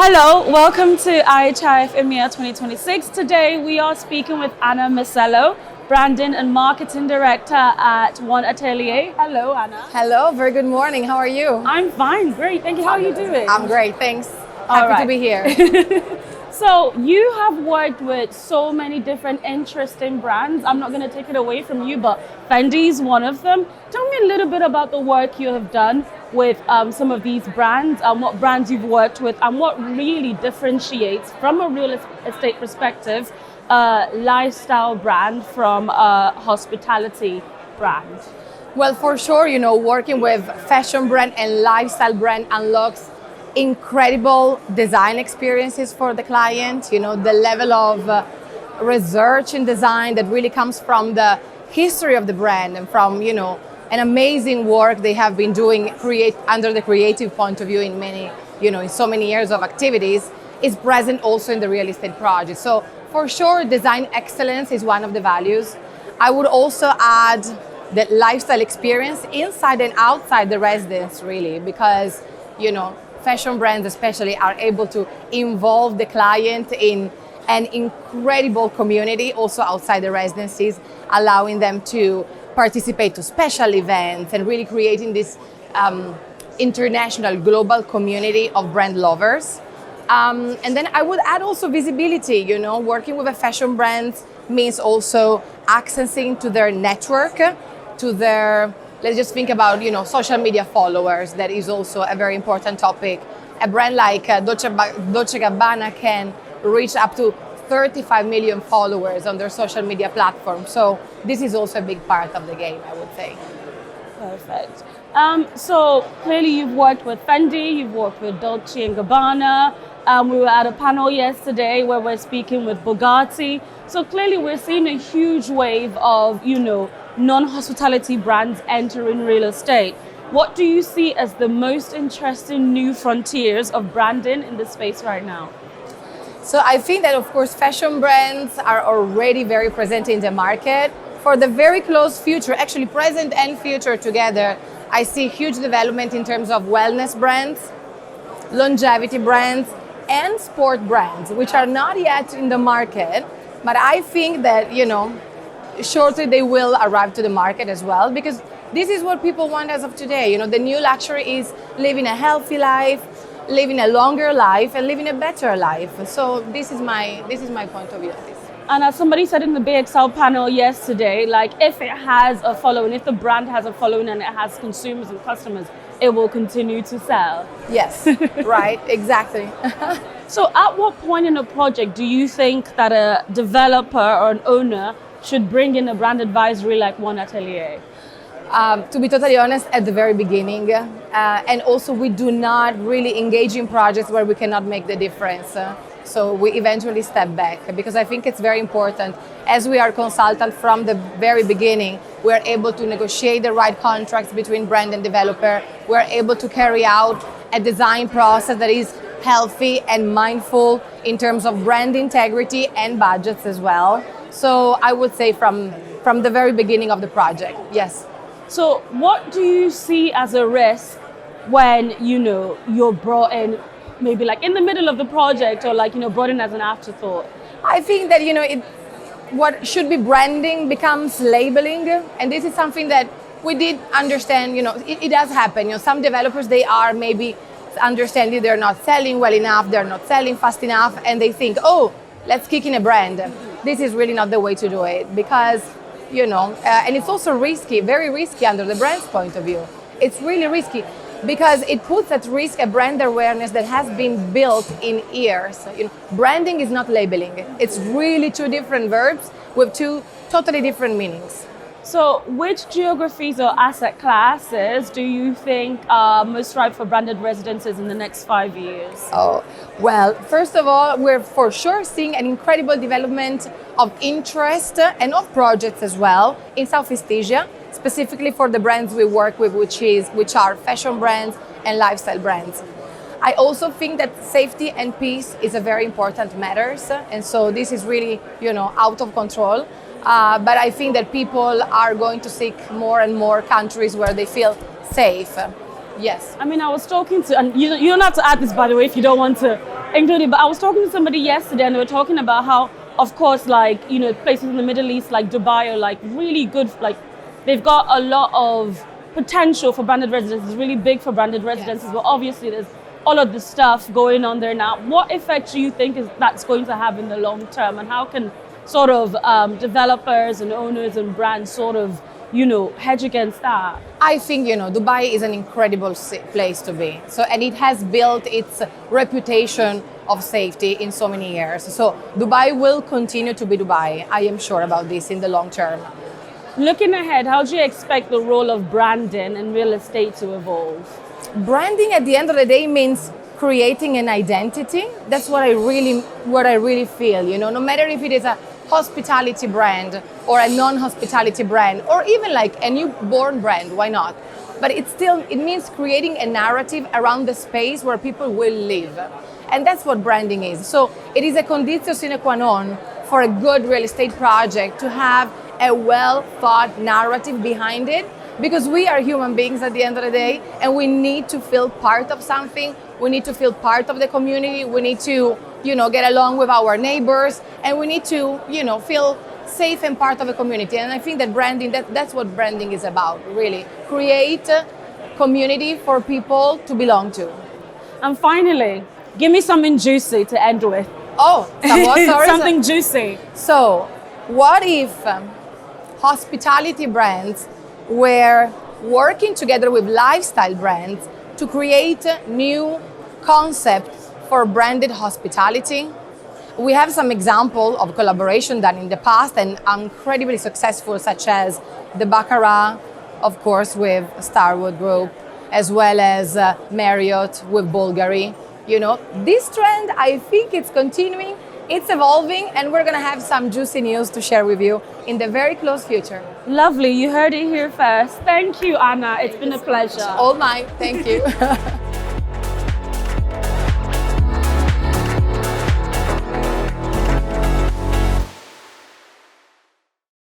Hello, welcome to IHIF EMEA 2026. Today we are speaking with Anna Masello, Branding and Marketing Director at One Atelier. Hello, Anna. Hello, very good morning. How are you? I'm fine, great. Thank you. How are you doing? I'm great, thanks. Happy to be here. So you have worked with so many different interesting brands. I'm not going to take it away from you, but Fendi is one of them. Tell me a little bit about the work you have done with some of these brands, what brands you've worked with, and what really differentiates from a real estate perspective a lifestyle brand from a hospitality brand. Well, for sure, working with fashion brand and lifestyle brand unlocks incredible design experiences for the client. The level of research in design that really comes from the history of the brand and from, an amazing work they have been doing under the creative point of view in many, in so many years of activities is present also in the real estate project. So for sure, design excellence is one of the values. I would also add the lifestyle experience inside and outside the residence, really, because, fashion brands especially are able to involve the client in an incredible community also outside the residences, allowing them to participate to special events and really creating this international global community of brand lovers. And then I would add also visibility. Working with a fashion brand means also accessing to their network, to their, let's just think about, social media followers. That is also a very important topic. A brand like Dolce Gabbana can reach up to 35 million followers on their social media platform. So this is also a big part of the game, I would say. Perfect. So clearly you've worked with Fendi, you've worked with Dolce & Gabbana. We were at a panel yesterday where we're speaking with Bugatti. So clearly we're seeing a huge wave of, non-hospitality brands entering real estate. What do you see as the most interesting new frontiers of branding in this space right now? So I think that, of course, fashion brands are already very present in the market. For the very close future, actually present and future together, I see huge development in terms of wellness brands, longevity brands, and sport brands, which are not yet in the market. But I think that, shortly they will arrive to the market as well, because this is what people want as of today. The new luxury is living a healthy life, living a longer life, and living a better life. So this is my point of view of this. And as somebody said in the BXL panel yesterday, if it has a following, if the brand has a following and it has consumers and customers, it will continue to sell. Yes, right, exactly. So at what point in a project do you think that a developer or an owner should bring in a brand advisory like One Atelier? To be totally honest, at the very beginning. And also we do not really engage in projects where we cannot make the difference. So we eventually step back, because I think it's very important. As we are consultant from the very beginning, we're able to negotiate the right contracts between brand and developer. We're able to carry out a design process that is healthy and mindful in terms of brand integrity and budgets as well. So I would say from the very beginning of the project, yes. So what do you see as a risk when, you're brought in maybe in the middle of the project, or brought in as an afterthought? I think that, what should be branding becomes labeling. And this is something that we did understand, it does happen. Some developers, they are maybe understanding they're not selling well enough, they're not selling fast enough, and they think, oh, let's kick in a brand. This is really not the way to do it, because, and it's also risky, very risky under the brand's point of view. It's really risky because it puts at risk a brand awareness that has been built in years. Branding is not labeling. It's really two different verbs with two totally different meanings. So which geographies or asset classes do you think are most ripe for branded residences in the next 5 years? Oh, well, first of all, we're for sure seeing an incredible development of interest and of projects as well in Southeast Asia, specifically for the brands we work with, which are fashion brands and lifestyle brands. I also think that safety and peace is a very important matter, and so this is really, out of control. But I think that people are going to seek more and more countries where they feel safe. Yes. I mean, I was talking to, and you don't have to add this, by the way, if you don't want to including. But I was talking to somebody yesterday, and they were talking about how, of course, like, you know, places in the Middle East like Dubai are like really good, like they've got a lot of potential for branded residences. It's really big for branded residences, but obviously there's all of the stuff going on there now. What effect do you think that's going to have in the long term, and how can sort of developers and owners and brands sort of, you know, hedge against that? I think, you know, Dubai is an incredible place to be. So, and it has built its reputation of safety in so many years. So Dubai will continue to be Dubai. I am sure about this in the long term. Looking ahead, how do you expect the role of branding in real estate to evolve? Branding at the end of the day means creating an identity. That's what I really feel, you know, no matter if it is a hospitality brand or a non-hospitality brand or even like a newborn brand, why not? But it means creating a narrative around the space where people will live. And that's what branding is. So it is a conditio sine qua non for a good real estate project to have a well thought narrative behind it, because we are human beings at the end of the day, and we need to feel part of something. We need to feel part of the community. We need to, you know, get along with our neighbors, and we need to, you know, feel safe and part of a community. And I think that branding, that's what branding is about, really. Create a community for people to belong to. And finally, give me something juicy to end with. Oh, sorry. Something juicy. So, what if hospitality brands were working together with lifestyle brands to create new concepts for branded hospitality? We have some example of collaboration done in the past and incredibly successful, such as the Baccarat, of course, with Starwood Group, as well as Marriott with Bulgari. You know, this trend, I think it's continuing, it's evolving, and we're gonna have some juicy news to share with you in the very close future. Lovely, you heard it here first. Thank you, Anna. It's been a pleasure. All mine, thank you.